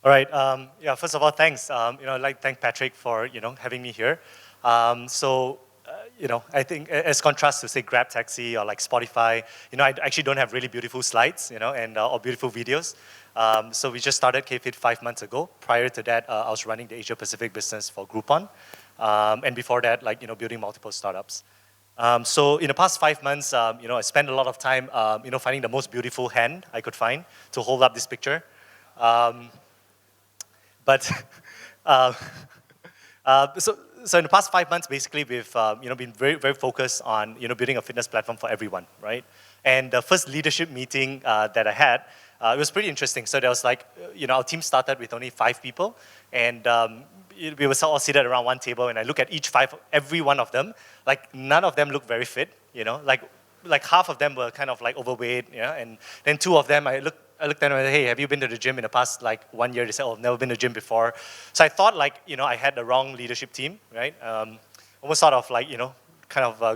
All right. Yeah. First of all, thanks. I'd like to thank Patrick for having me here. I think as contrast to say Grab Taxi or like Spotify, I actually don't have really beautiful slides, and or beautiful videos. So we just started KFit 5 months ago. Prior to that, I was running the Asia Pacific business for Groupon, and before that, building multiple startups. So in the past 5 months, I spent a lot of time, finding the most beautiful hand I could find to hold up this picture. But uh, so in the past 5 months, basically, we've been very, very focused on building a fitness platform for everyone, right? And the first leadership meeting that I had, it was pretty interesting. So there was like, our team started with only 5 people, and we were all seated around one table, and I look at every one of them, like none of them looked very fit, like half of them were kind of like overweight, and then 2 of them, I looked at them and said, hey, have you been to the gym in the past like 1 year? They said, oh, I've never been to the gym before. So I thought I had the wrong leadership team, right? Almost sort of like,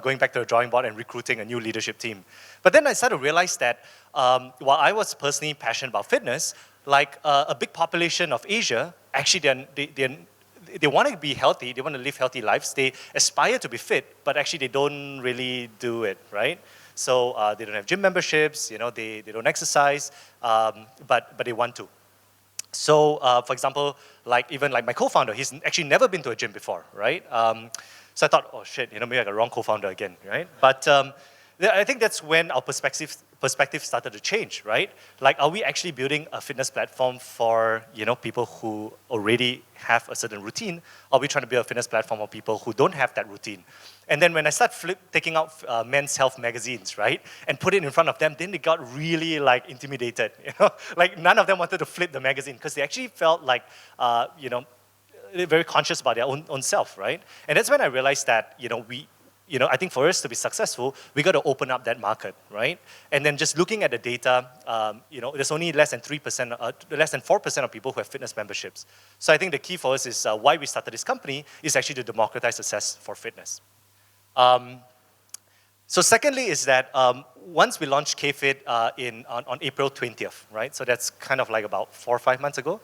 going back to the drawing board and recruiting a new leadership team. But then I started to realize that while I was personally passionate about fitness, a big population of Asia, actually they want to be healthy, they want to live healthy lives, they aspire to be fit, but actually they don't really do it, right? So they don't have gym memberships, they don't exercise, but they want to. So for example, even my co-founder, he's actually never been to a gym before, right? So I thought, oh shit, maybe I got the wrong co-founder again, right? But I think that's when our perspective started to change, right? Are we actually building a fitness platform for people who already have a certain routine? Or are we trying to build a fitness platform for people who don't have that routine? And then when I started taking out men's health magazines, right, and put it in front of them, then they got really intimidated. None of them wanted to flip the magazine because they actually felt very conscious about their own self, right? And that's when I realized that I think for us to be successful, we got to open up that market, right? And then just looking at the data, there's only less than 4% of people who have fitness memberships. So I think the key for us is why we started this company is actually to democratize access for fitness. So secondly is that once we launched KFit on April 20th, right? So that's kind of like about 4 or 5 months ago.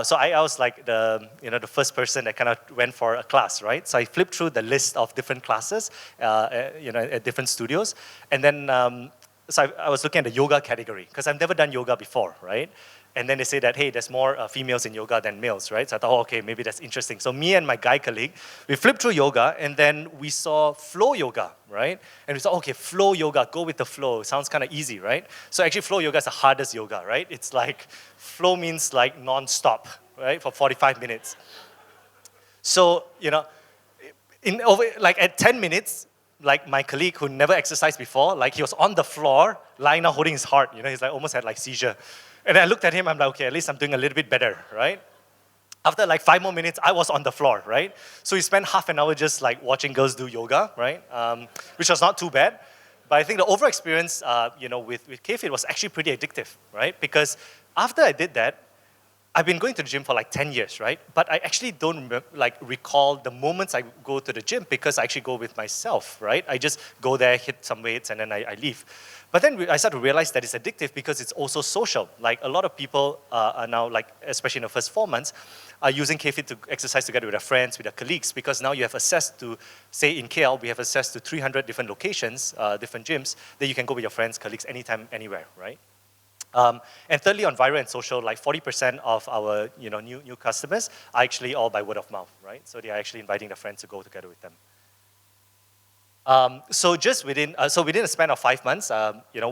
So I was like the first person that kind of went for a class, right? So I flipped through the list of different classes, at different studios, and then so I was looking at the yoga category because I've never done yoga before, right? And then they say that, hey, there's more females in yoga than males, right? So I thought, oh, okay, maybe that's interesting. So me and my guy colleague, we flipped through yoga, and then we saw flow yoga, right? And we saw, okay, flow yoga, go with the flow. Sounds kind of easy, right? So actually, flow yoga is the hardest yoga, right? It's like, flow means like non-stop, right, for 45 minutes. So, at 10 minutes, my colleague who never exercised before, he was on the floor, lying down holding his heart, he's almost had seizure. And I looked at him, I'm like, okay, at least I'm doing a little bit better, right? After 5 more minutes, I was on the floor, right? So we spent half an hour just watching girls do yoga, right? Which was not too bad. But I think the overall experience, with KFit was actually pretty addictive, right? Because after I did that, I've been going to the gym for 10 years, right? But I actually don't recall the moments I go to the gym because I actually go with myself, right? I just go there, hit some weights, and then I leave. But then I started to realize that it's addictive because it's also social. A lot of people are now, especially in the first 4 months, are using KFit to exercise together with their friends, with their colleagues, because now you have access to, say in KL, we have access to 300 different locations, different gyms, that you can go with your friends, colleagues, anytime, anywhere, right? And thirdly, on viral and social, 40% of our new customers are actually all by word of mouth, right? So they are actually inviting their friends to go together with them. So within a span of 5 months,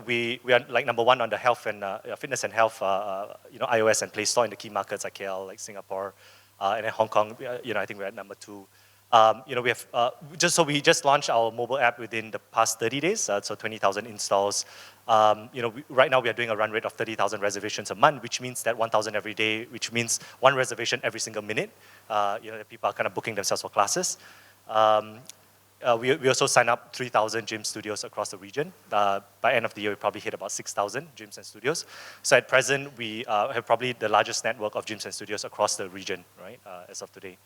we are number 1 on the health and fitness and health, iOS and Play Store in the key markets like KL, Singapore, and then Hong Kong. I think we're at number 2. We have we just launched our mobile app within the past 30 days, so 20,000 installs. Right now we are doing a run rate of 30,000 reservations a month, which means that 1,000 every day, which means 1 reservation every single minute. People are kind of booking themselves for classes. We also sign up 3,000 gym studios across the region. By end of the year, we probably hit about 6,000 gyms and studios. So at present, we have probably the largest network of gyms and studios across the region, right, as of today.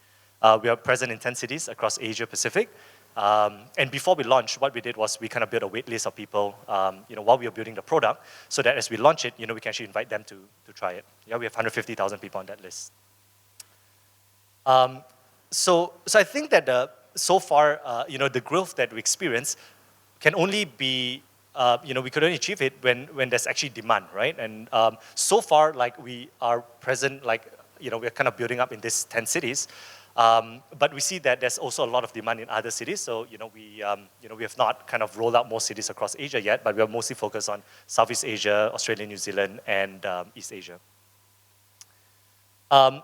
We are present in 10 cities across Asia Pacific. And before we launched, what we did was we kind of built a wait list of people, while we were building the product, so that as we launch it, we can actually invite them to try it. Yeah, we have 150,000 people on that list. So I think that so far, the growth that we experience can only be, we could only achieve it when there's actually demand, right? And so far, like we are present, we're kind of building up in these 10 cities, but we see that there's also a lot of demand in other cities. So we have not kind of rolled out more cities across Asia yet, but we are mostly focused on Southeast Asia, Australia, New Zealand, and East Asia.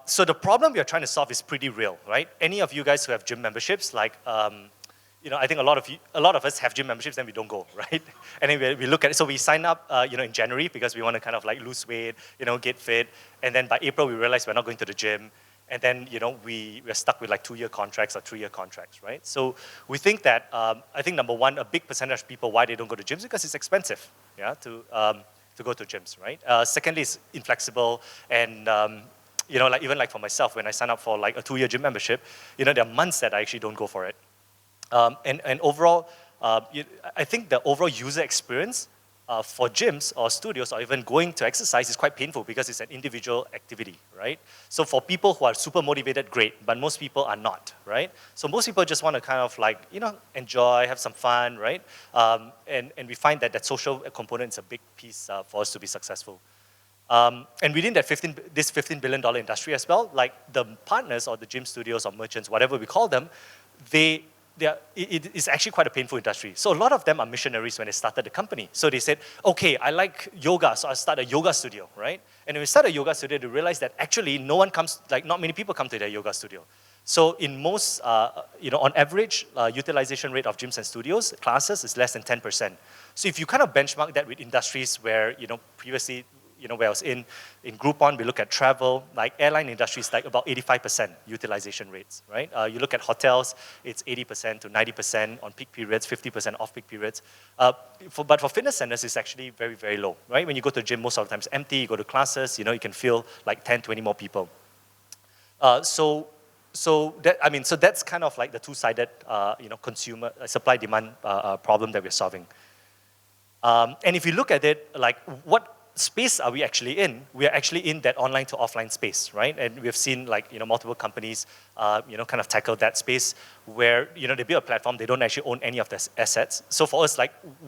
So the problem we are trying to solve is pretty real, right? Any of you guys who have gym memberships, I think a lot of us have gym memberships and we don't go, right? And then we look at it. So we sign up, in January because we want to kind of like lose weight, get fit. And then by April, we realize we're not going to the gym. And then, we're stuck with like 2-year contracts or 3-year contracts, right? So we think that, I think number one, a big percentage of people, why they don't go to gyms, because it's expensive, yeah, to go to gyms, right? Secondly, it's inflexible and, even like for myself, when I sign up for like a 2-year gym membership, there are months that I actually don't go for it. And overall, I think the overall user experience for gyms or studios or even going to exercise is quite painful because it's an individual activity, right? So for people who are super motivated, great, but most people are not, right? So most people just want to kind of like, enjoy, have some fun, right? And we find that social component is a big piece for us to be successful. And within that this $15 billion industry as well, like the partners or the gym studios or merchants, whatever we call them, it's actually quite a painful industry. So a lot of them are missionaries when they started the company. So they said, okay, I like yoga, so I'll start a yoga studio, right? And when we start a yoga studio, they realize that actually not many people come to their yoga studio. So in most, on average, utilization rate of gyms and studios, classes is less than 10%. So if you kind of benchmark that with industries where, previously, where I was in Groupon, we look at travel, like airline industry is like about 85% utilization rates, right? You look at hotels, it's 80% to 90% on peak periods, 50% off peak periods. But for fitness centers, it's actually very, very low, right? When you go to the gym, most of the time it's empty, you go to classes, you can feel like 10, 20 more people. So that's kind of like the two-sided, consumer supply-demand problem that we're solving. And if you look at it, like what space are we actually in? We are actually in that online to offline space, right? And we've seen multiple companies, kind of tackle that space where, they build a platform, they don't actually own any of the assets. So for us,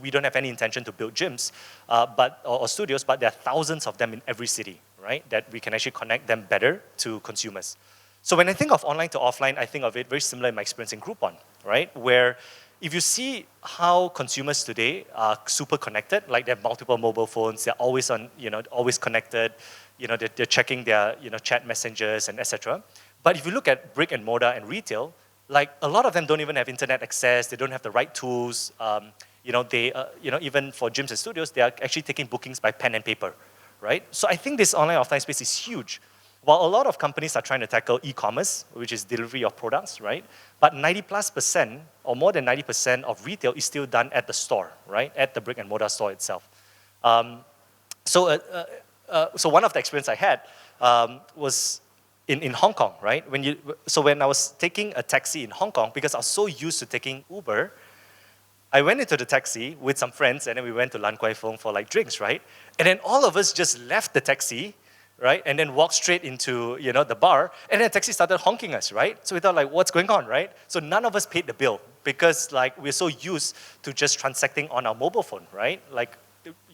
we don't have any intention to build gyms or studios, but there are thousands of them in every city, right? That we can actually connect them better to consumers. So when I think of online to offline, I think of it very similar in my experience in Groupon, right? Where if you see how consumers today are super connected, like they have multiple mobile phones, they're always on, always connected, they're checking their, chat messengers and etc. But if you look at brick and mortar and retail, like a lot of them don't even have internet access, they don't have the right tools. Even for gyms and studios, they are actually taking bookings by pen and paper, right? So I think this online offline space is huge. While a lot of companies are trying to tackle e-commerce, which is delivery of products, right? But 90+% or more than 90% of retail is still done at the store, right? At the brick and mortar store itself. So one of the experience I had was in Hong Kong, right? When I was taking a taxi in Hong Kong, because I was so used to taking Uber, I went into the taxi with some friends and then we went to Lan Kwai Fong for like drinks, right? And then all of us just left the taxi, right? And then walked straight into, the bar, and then the taxi started honking us, right? So we thought like, what's going on, right? So none of us paid the bill because like we're so used to just transacting on our mobile phone, right? Like,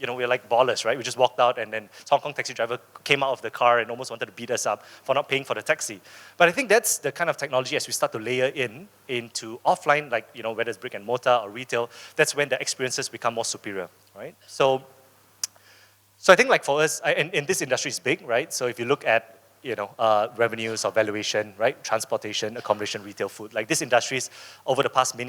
we're like ballers, right? We just walked out and then Hong Kong taxi driver came out of the car and almost wanted to beat us up for not paying for the taxi. But I think that's the kind of technology as we start to layer into offline, like, whether it's brick and mortar or retail, that's when the experiences become more superior, right? So I think like for us, and this industry is big, right? So if you look at, revenues or valuation, right? Transportation, accommodation, retail, food. Like these industries over the past few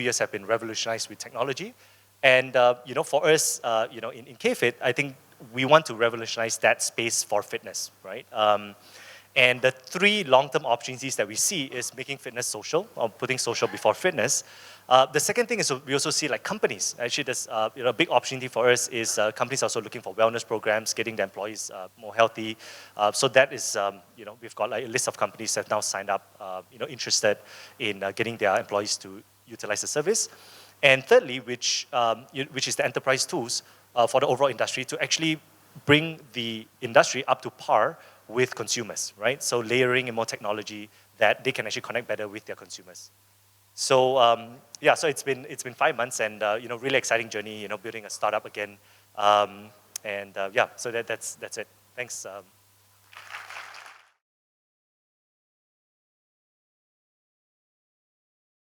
years have been revolutionized with technology. And, for us, in KFit, I think we want to revolutionize that space for fitness, right? And the 3 long-term opportunities that we see is making fitness social, or putting social before fitness. The second thing is we also see like companies. Actually, there's a big opportunity for us is companies also looking for wellness programs, getting their employees more healthy. So that is, we've got like a list of companies that have now signed up, interested in getting their employees to utilize the service. And thirdly, which is the enterprise tools for the overall industry to actually bring the industry up to par with consumers, right? So layering in more technology that they can actually connect better with their consumers. So so it's been 5 months and really exciting journey, building a startup again, so that's it. Thanks.